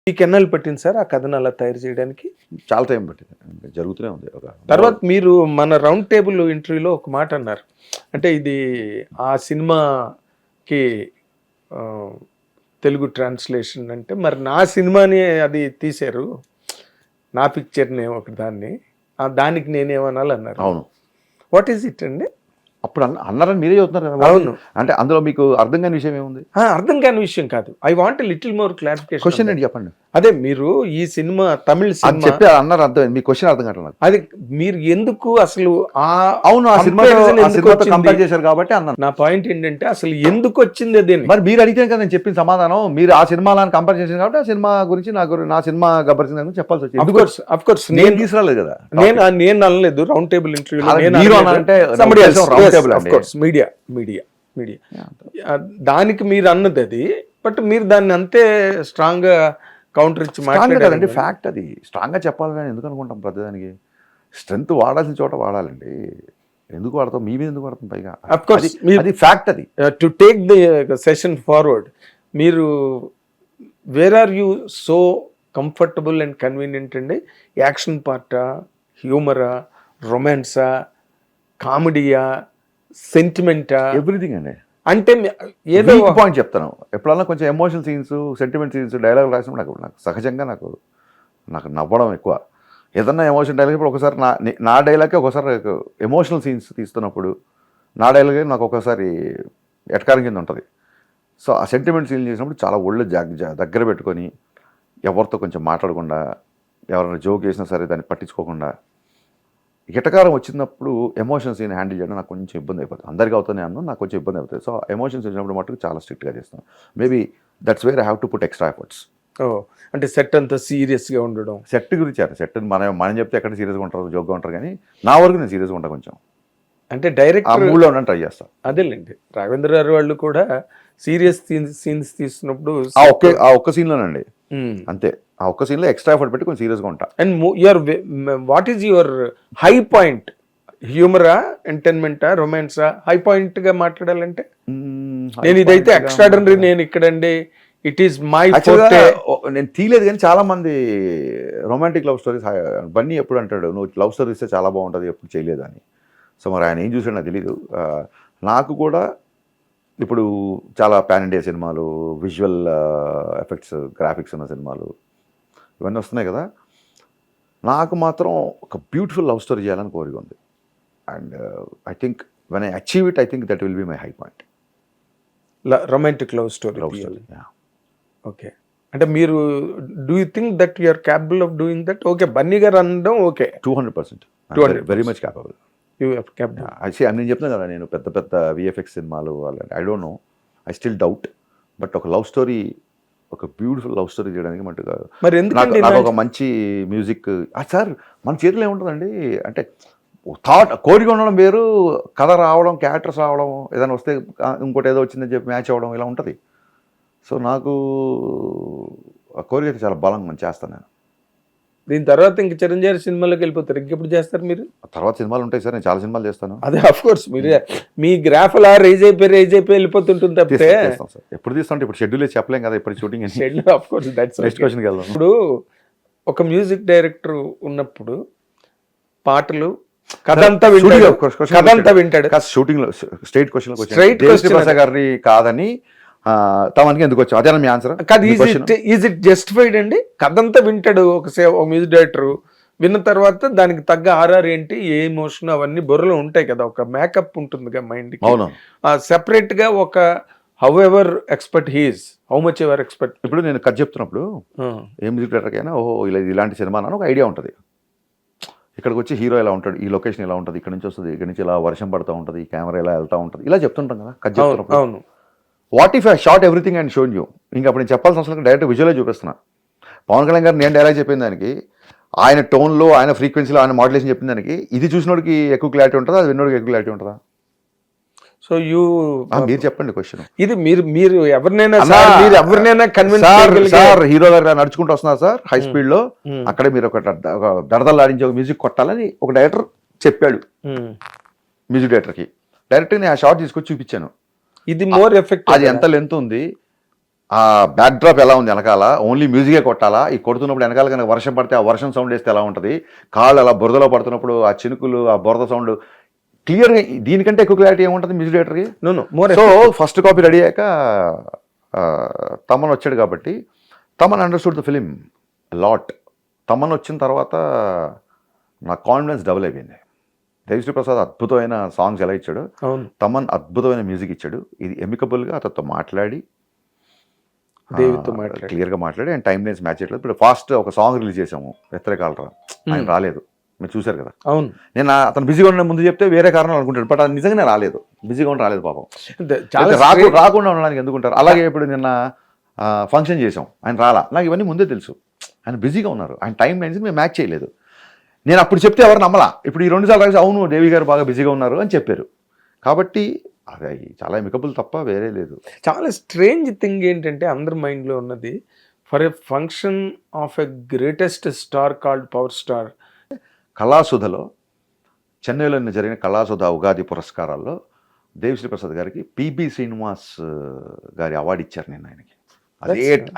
మీకు ఎన్నాళ్ళు పట్టింది సార్ ఆ కథను అలా తయారు చేయడానికి? చాలా టైం పట్టింది, జరుగుతూనే ఉంది. తర్వాత మీరు మన రౌండ్ టేబుల్ ఇంటర్వ్యూలో ఒక మాట అన్నారు, అంటే ఇది ఆ సినిమాకి ఆ, తెలుగు ట్రాన్స్లేషన్ అంటే మరి నా సినిమాని అది తీశారు, నా పిక్చర్ని ఒక దాన్ని, దానికి నేనేమనాలి అన్నారు. అవును, వాట్ ఈస్ ఇట్ అండి? అప్పుడు అన్నారని మీరే చెప్తున్నారు కదా. అవును, అంటే అందులో మీకు అర్థం కాని విషయం ఏముంది? అర్థం కాని విషయం కాదు. I want little more clarification. Question ఏంటి చెప్పండి. అదే మీరు ఈ సినిమా తమిళ అది సినిమా చెప్పి అన్నారు, అర్థం మీ క్వశ్చన్ అర్థం కావట్లేదు నాకు. అది మీరు ఎందుకు అసలు అవును, ఆ సినిమాతో కంపేర్ చేశారు కాబట్టి అన్నాను. నా పాయింట్ ఏంటంటే అసలు ఎందుకు వచ్చింది అది? మరి మీరు అడిగితే కదా నేను చెప్పిన సమాధానం. మీరు ఆ సినిమాలను కంపేర్ చేశారు కాబట్టి ఆ సినిమా గురించి నా సినిమా గబ్బర్ సింగ్ గురించి చెప్పాల్సి వచ్చింది. అఫ్ కోర్స్ నేను తీసుకురాలేదు కదా, నేను అనలేదు రౌండ్ టేబుల్ ఇంటర్వ్యూలో. మీడియా దానికి మీరు అన్నది అది, బట్ మీరు దాన్ని అంతే స్ట్రాంగ్ గా కౌంటర్ ఇచ్చి మాట్లాడారండి. ఫ్యాక్ట్ అది స్ట్రాంగ్ గా చెప్పాలని ఎందుకు అనుకుంటాం? ప్రతిదానికి స్ట్రెంత్ వాడాల్సిన చోట వాడాలండి. ఎందుకు వాడతాం? మీ మీద ఎందుకు వాడతాం? పైగా అది ఫ్యాక్ట్. అది to take the session forward, మీరు where are you so comfortable and convenient అండి? యాక్షన్ పార్టా, హ్యూమరా, రొమాన్సా, కామెడీయా, సెంటిమెంటా? ఎవ్రీథింగ్ అండి. అంటే ఏదో పాయింట్ చెప్తాను. ఎప్పుడన్నా కొంచెం emotional scenes, sentiment scenes, dialogue రాసినప్పుడు నాకు సహజంగా నాకు నవ్వడం ఎక్కువ. ఏదన్నా ఎమోషన్ డైలాగ్ ఇప్పుడు ఒకసారి నా డైలాగే ఒకసారి ఎమోషనల్ సీన్స్ తీస్తున్నప్పుడు నా డైలాగే నాకు ఒకసారి ఎటకారం కింద ఉంటుంది. సో ఆ సెంటిమెంట్ సీన్ చేసినప్పుడు చాలా ఒళ్ళు దగ్గర పెట్టుకొని ఎవరితో కొంచెం మాట్లాడకుండా, ఎవరైనా జోక్ చేసినా సరే దాన్ని పట్టించుకోకుండా, ఎటకారం వచ్చినప్పుడు ఎమోషన్ సీన్ హ్యాండిల్ చేయడం నాకు కొంచెం ఇబ్బంది అయిపోతుంది. అందరికీ అవుతానే అన్నా, నాకు కొంచెం ఇబ్బంది అవుతుంది. సో ఎమోషన్స్ వచ్చినప్పుడు మటుకు చాలా స్ట్రిక్ట్గా చేస్తాను. Maybe that's where I have to put extra efforts. అంటే సెట్ అంతా సీరియస్గా ఉండడం. సెట్ గురించి సెట్ మనం చెప్తే ఎక్కడ సీరియస్గా ఉంటారు, జోక్గా ఉంటారు, కానీ నా వరకు నేను సీరియస్గా ఉంటాను కొంచెం. అంటే డైరెక్ట్ మూడ్లో ఉండడం ట్రై చేస్తాను. అదేలేండి, రాఘవేంద్ర గారు వాళ్ళు కూడా సీరియస్ సీన్స్ తీస్తున్నప్పుడు ఆ ఒక్క సీన్లోనండి అంతే. ఆ ఒక్క సీన్లో ఎక్స్ట్రా ఎఫర్ట్ పెట్టి కొంచెం సీరియస్గా ఉంటా. And your what is your high point? హ్యూమరా, ఎంటర్టైన్మెంటా, రొమాన్సా? హై పాయింట్ గా మాట్లాడాలంటే నేను ఇదైతే ఎక్స్ట్రాడనరీ, నేను ఇక్కడండి ఇట్ ఈస్ మై ఫోర్టే. నేను తీయలేదు కానీ చాలా మంది రొమాంటిక్ లవ్ స్టోరీస్ బన్నీ ఎప్పుడు అంటాడు, నువ్వు లవ్ స్టోరీస్ చాలా బాగుంటుంది, ఎప్పుడు చేయలేదు అని. సో మరి ఆయన ఏం చూసాడు నాకు తెలీదు. నాకు కూడా ఇప్పుడు చాలా పాన్ ఇండియా సినిమాలు, విజువల్ ఎఫెక్ట్స్, గ్రాఫిక్స్ ఉన్న సినిమాలు ఇవన్నీ వస్తున్నాయి కదా. నాకు మాత్రం ఒక బ్యూటిఫుల్ లవ్ స్టోరీ చేయాలని కోరిక ఉంది. And I think when I achieve it, I think that will be my high point. Romantic love story. Okay, అంటే మీరు do you think that you are capable of doing that? Okay, Bunny garu అనడం okay, 200% very much capable. నేను చెప్తాను కదా, నేను పెద్ద పెద్ద VFX సినిమాలు I don't know, I still doubt. But ఒక లవ్ స్టోరీ, ఒక బ్యూటిఫుల్ లవ్ స్టోరీ చేయడానికి మటుగా మరి నాకు ఒక మంచి మ్యూజిక్ సార్ మన చేతిలో ఏముంటుందండి. అంటే థాట్, కోరిక ఉండడం వేరు, కథ రావడం, క్యారెక్టర్స్ రావడం, ఏదైనా వస్తే ఇంకోటి ఏదో వచ్చిందని చెప్పి మ్యాచ్ అవ్వడం, ఇలా ఉంటుంది. సో నాకు ఆ కోరిక అయితే చాలా బలంగా చేస్తాను నేను. దీని తర్వాత ఇంక చిరంజీవి సినిమాలోకి వెళ్ళిపోతారు. ఇంకెప్పుడు చేస్తారు మీరు? తర్వాత సినిమాలు ఉంటాయి సార్, నేను చాలా సినిమాలు చేస్తాను. అదే ఆఫ్ కోర్స్, మీరు మీ గ్రాఫ్ అలా రైజ్ అయిపోయి వెళ్ళిపోతుంటుంది తప్పితే ఎప్పుడు తీస్తాం. ఇప్పుడు షెడ్యూల్ చెప్పలేం కదా, ఇప్పుడు shooting schedule. Of course, next క్వశ్చన్కి వెళ్దాం. ఇప్పుడు ఒక మ్యూజిక్ డైరెక్టర్ ఉన్నప్పుడు పాటలు కథంతా వింటాడు. షూటింగ్ లో స్ట్రైట్ క్వశ్చన్ గారిని కాదని తమకి ఎందుకు వచ్చావు, అదే మీ ఆన్సర్ కాదు. ఈజ్ ఇట్ జస్టిఫైడ్ అండి? కథంతా వింటాడు ఒక మ్యూజిక్ డైరెక్టర్, విన్న తర్వాత దానికి తగ్గ ఆర్ఆర్ ఏంటి, ఏ ఎమోషన్, అవన్నీ బుర్రలో ఉంటాయి కదా, ఒక మేకప్ ఉంటుంది మైండ్. అవును, సెపరేట్ గా ఒక how ever expert he's, how much ever expert. ఇప్పుడు నేను కథ చెప్తున్నప్పుడు ఏ మ్యూజిక్ డైరెక్టర్ అయినా ఓహో ఇలాంటి సినిమా అని ఒక ఐడియా ఉంటుంది. ఇక్కడికి వచ్చి హీరో ఎలా ఉంటాడు, ఈ లొకేషన్ ఎలా ఉంటుంది, ఇక్కడ నుంచి వస్తుంది, ఇక్కడ నుంచి ఇలా వర్షం పడుతూ ఉంటుంది, ఈ కెమెరా ఎలా వెళ్తూ ఉంటుంది, ఇలా చెప్తుంటాం కదా కథ చెప్తున్నప్పుడు. అవును. What if I shot everything and shown you? ఇంకా అప్పుడు నేను చెప్పాల్సిన అవసరం డైరెక్ట్ విజువలే చూపిస్తున్నా. పవన్ కళ్యాణ్ గారు నేను డైలాగ్ చెప్పిన దానికి, ఆయన టోన్లో, ఆయన ఫ్రీక్వెన్సీలో, ఆయన మోడ్యులేషన్ చెప్పిన దానికి ఇది చూసినోడికి ఎక్కువ క్లారిటీ ఉంటుందా, అది విన్నోడికి ఎక్కువ క్లారిటీ ఉంటుందా? సో మీరు చెప్పండి క్వశ్చన్. ఇది మీరు ఎవరినైనా కన్విన్స్ సార్, హీరో గారు నడుచుకుంటూ వస్తున్నారు సార్ హై స్పీడ్ లో, అక్కడే మీరు ఒక దడదలాడించే ఒక మ్యూజిక్ కొట్టాలని ఒక డైరెక్టర్ చెప్పాడు మ్యూజిక్ డైరెక్టర్ కి. డైరెక్టర్ నేను ఆ షాట్ తీసుకొచ్చి చూపించాను. ఇది మోర్ ఎఫెక్ట్. అది ఎంత లెంత్ ఉంది, ఆ బ్యాక్ డ్రాప్ ఎలా ఉంది వెనకాల, ఓన్లీ మ్యూజికే కొట్టాలా, ఈ కొడుతున్నప్పుడు వెనకాల కనుక వర్షం పడితే ఆ వర్షం సౌండ్ వేస్తే ఎలా ఉంటుంది, కాళ్ళు అలా బురదలో పడుతున్నప్పుడు ఆ చినుకులు ఆ బురద సౌండ్ క్లియర్గా, దీనికంటే ఎక్కువ క్లారిటీ ఏముంటుంది మ్యూజిక్ డైరెక్టర్కి. సో ఫస్ట్ కాపీ రెడీ అయ్యాక తమన్ వచ్చాడు కాబట్టి Thaman understood the film lot. Thaman వచ్చిన తర్వాత నా కాన్ఫిడెన్స్ డబుల్ అయిపోయింది. దేవిశ్రీ ప్రసాద్ అద్భుతమైన సాంగ్స్ ఎలా ఇచ్చాడు, తమన్ అద్భుతమైన మ్యూజిక్ ఇచ్చాడు. ఇది ఎమికబుల్గా అతనితో మాట్లాడి క్లియర్గా మాట్లాడి అండ్ టైం లైన్స్ మ్యాచ్ చేయట్లేదు. ఇప్పుడు ఫాస్ట్ ఒక సాంగ్ రిలీజ్ చేసాము వ్యతిరేకాలరా, ఆయన రాలేదు, మీరు చూశారు కదా. అవును, నేను అతను బిజీగా ఉన్న ముందు చెప్తే వేరే కారణాలు అనుకుంటాడు, బట్ అది నిజంగానే రాలేదు, బిజీగా ఉండి రాలేదు పాపం. రాకుండా ఉండడానికి ఎందుకుంటారు. అలాగే ఇప్పుడు నిన్న ఫంక్షన్ చేసాం, ఆయన రాలా, నాకు ఇవన్నీ ముందే తెలుసు, ఆయన బిజీగా ఉన్నారు, ఆయన టైం లైన్స్ మేము మ్యాచ్ చేయలేదు. నేను అప్పుడు చెప్తే ఎవరు నమ్మలా, ఇప్పుడు ఈ 2 సార్లు రాసి అవును దేవి గారు బాగా బిజీగా ఉన్నారు అని చెప్పారు. కాబట్టి అది చాలా ఎమికబుల్ తప్ప వేరే లేదు. చాలా స్ట్రేంజ్ థింగ్ ఏంటంటే అందరి మైండ్లో ఉన్నది, for a function of a greatest star called power star. కళాసుధలో చెన్నైలో జరిగిన కళాసుధ ఉగాది పురస్కారాల్లో దేవిశ్రీ ప్రసాద్ గారికి పిబి శ్రీనివాస్ గారి అవార్డు ఇచ్చారు నేను ఆయనకి.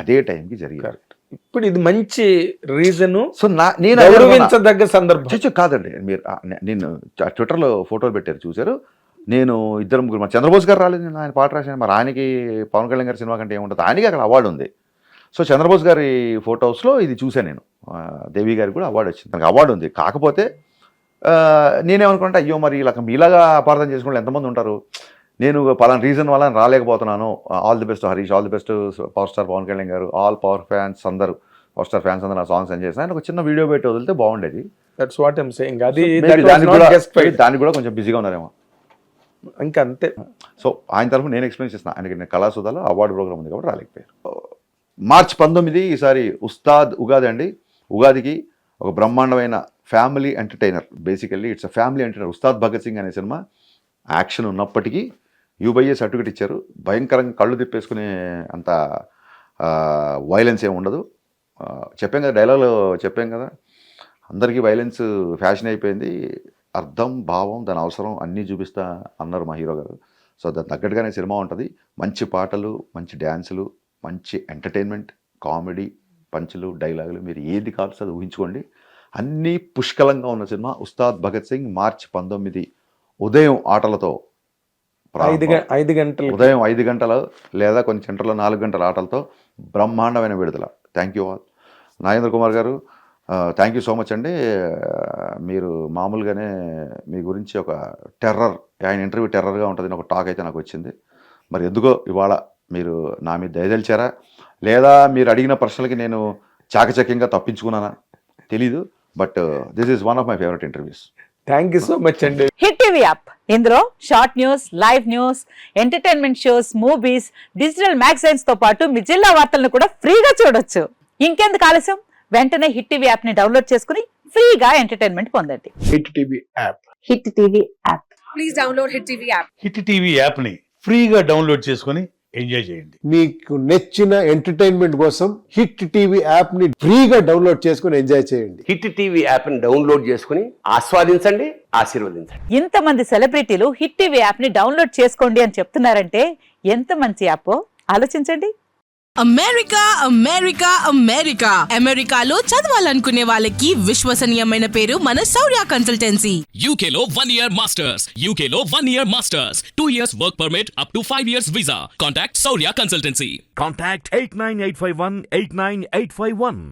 అదే టైంకి జరిగింది. ఇప్పుడు ఇది మంచి రీజను. సో నేను గౌరవించదగ్గ సందర్భం కాదండి. మీరు నేను ట్విట్టర్లో ఫోటోలు పెట్టారు చూశారు. నేను 2-3 మా చంద్రబోస్ గారు రాలేదు, నేను ఆయన పాట రాశాను. మరి ఆయనకి పవన్ కళ్యాణ్ గారి సినిమా కంటే ఏముంటుంది, ఆయనకి అక్కడ అవార్డు ఉంది. సో చంద్రబోస్ గారి ఫొటోస్లో ఇది చూశాను నేను. దేవి గారికి కూడా అవార్డు వచ్చింది, నాకు అవార్డు ఉంది. కాకపోతే నేనేమనుకుంటే అయ్యో మరి ఇలా మీలాగా అపార్థం చేసుకుంటే ఎంతమంది ఉంటారు, నేను పలానా రీజన్ వల్ల రాలేకపోతున్నాను. All the best Harish, all the best power star Pawan Kalyan గారు, ఆల్ పవర్ ఫ్యాన్స్ అందరూ, పవర్ స్టార్ ఫ్యాన్స్ అందరూ నా సాంగ్స్ ఎంజాయ్ చేసిన. ఆయన ఒక చిన్న వీడియో పెట్టి వదిలితే బాగుండేది. That's what I'm saying. అది దానికి కూడా కొంచెం బిజీగా ఉన్నారేమో ఇంకా అంతే. సో ఆయన తరఫున నేను ఎక్స్ప్లెయిన్ చేసిన, ఆయనకి నేను కళాసుధాలో అవార్డు ప్రోగ్రామ్ ఉంది కాబట్టి రాలేకపోయారు. మార్చి 19 ఈసారి ఉస్తాద్ ఉగాది అండి. ఉగాదికి ఒక బ్రహ్మాండమైన family entertainer, basically it's a family entertainer. Ustaad Bhagat Singh అనే సినిమా యాక్షన్ ఉన్నప్పటికీ యూబైఏ సర్టిఫికేట్ ఇచ్చారు. భయంకరంగా కళ్ళు తిప్పేసుకునే అంత వైలెన్స్ ఏమి ఉండదు. చెప్పాం కదా, డైలాగ్లో చెప్పాం కదా, అందరికీ వైలెన్స్ ఫ్యాషన్ అయిపోయింది. అర్థం, భావం, దాని అవసరం అన్నీ చూపిస్తా అన్నారు మా హీరో గారు. సో దాని తగ్గట్టుగానే సినిమా ఉంటుంది. మంచి పాటలు, మంచి డ్యాన్సులు, మంచి ఎంటర్టైన్మెంట్, కామెడీ, పంచులు, డైలాగులు, మీరు ఏది కావాల్సి అది ఊహించుకోండి. అన్నీ పుష్కలంగా ఉన్న సినిమా ఉస్తాద్ భగత్ సింగ్. మార్చి 19 ఉదయం ఆటలతో, 5 గంటలు, ఉదయం 5 గంటలు లేదా కొన్ని సెంటర్లో 4 గంటల ఆటలతో బ్రహ్మాండమైన విడుదల. Thank you all. Nagendra Kumar గారు థ్యాంక్ యూ సో మచ్ అండి. మీరు మామూలుగానే మీ గురించి ఒక టెర్రర్, ఆయన ఇంటర్వ్యూ టెర్రర్గా ఉంటుందని ఒక టాక్ అయితే నాకు వచ్చింది. మరి ఎందుకో ఇవాళ మీరు నా మీద దయదలిచారా, లేదా మీరు అడిగిన ప్రశ్నలకి నేను చాకచక్యంగా తప్పించుకున్నానా తెలీదు. But this is one of my favourite interviews. Thank you so much అండి. హిట్ టీవీ యాప్, ఇందులో short news, live news, entertainment shows, movies, digital magazines తో పాటు మీ జిల్లా వార్తలను కూడా ఫ్రీగా చూడొచ్చు. ఇంకెందుకు ఆలస్యం, వెంటనే హిట్ టీవీ యాప్ ని డౌన్లోడ్ చేసుకుని ఫ్రీగా ఎంటర్టైన్మెంట్ పొందండి. Hit TV app. Hit TV app. Please download hit TV app. Hit TV app ని ఫ్రీగా డౌన్లోడ్ చేసుకొని ఎంజాయ్ చేయండి. మీకు నచ్చిన ఎంటర్టైన్మెంట్ కోసం హిట్ టీవీ యాప్ ని ఫ్రీగా డౌన్లోడ్ చేసుకుని ఎంజాయ్ చేయండి. హిట్ టీవీ యాప్ ని డౌన్లోడ్ చేసుకుని ఆస్వాదించండి, ఆశీర్వదించండి. ఇంతమంది సెలబ్రిటీలు హిట్ టీవీ యాప్ ని డౌన్లోడ్ చేసుకోండి అని చెప్తున్నారంటే ఎంత మంచి యాప్ ఆలోచించండి. అమెరికా అమెరికా అమెరికా అమెరికాలో చదవాలనుకునే వాళ్ళకి విశ్వసనీయమైన పేరు మన శౌర్య కన్సల్టెన్సీ. UK లో 1 year masters, UK లో 1 year masters, 2 years work permit up to 5 years visa. Contact Saurya Consultancy. Contact 89851 89851.